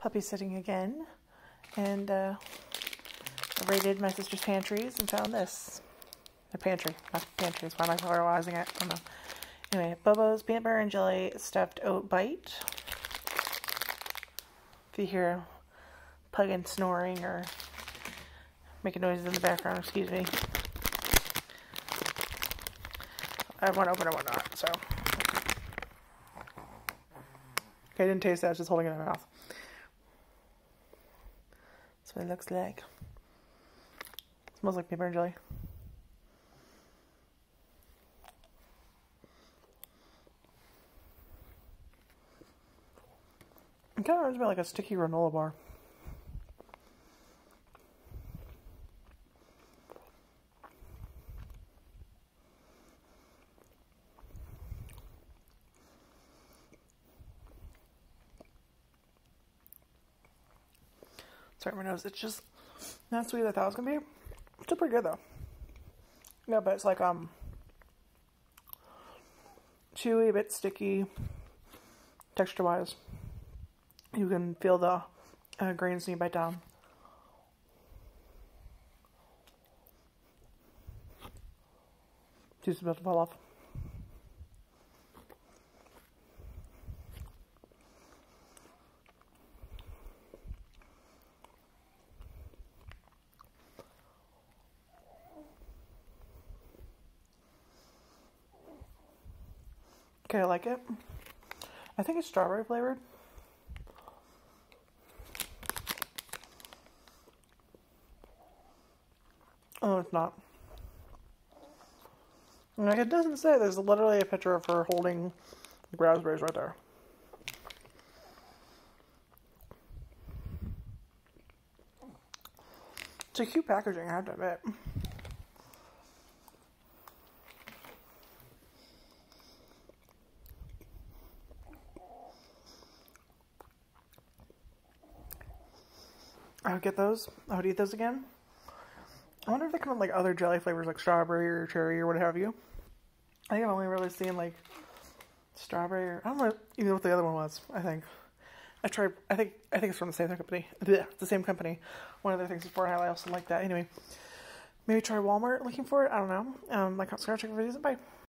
puppy sitting again, and I raided my sister's pantries and found this. The pantry, not pantries. Why am I pluralizing it? I don't know. Anyway, Bobo's peanut butter and jelly stuffed oat bite. If you hear Puggin snoring or making noises in the background, excuse me. I have one open and one not, so. Okay, I didn't taste that, I was just holding it in my mouth. That's what it looks like. It smells like peanut butter and jelly. It kind of reminds me of like a sticky granola bar. Sorry, my nose. It's just not sweet as I thought it was gonna be. It's still pretty good though. Yeah, but it's like chewy, a bit sticky texture-wise. You can feel the grains when you bite down. Juice is about to fall off. Okay, I like it. I think it's strawberry flavored. Oh, it's not. Like, it doesn't say. There's literally a picture of her holding the raspberries right there. It's a cute packaging, I have to admit. I would get those. I would eat those again. I wonder if they come in like other jelly flavors like strawberry or cherry or what have you. I think I've only really seen like strawberry or I don't know even what the other one was. I think it's from the same company. The same company. One of their things before I also like that. Anyway, maybe try Walmart looking for it. I don't know. Like, subscribe, check for videos, and bye.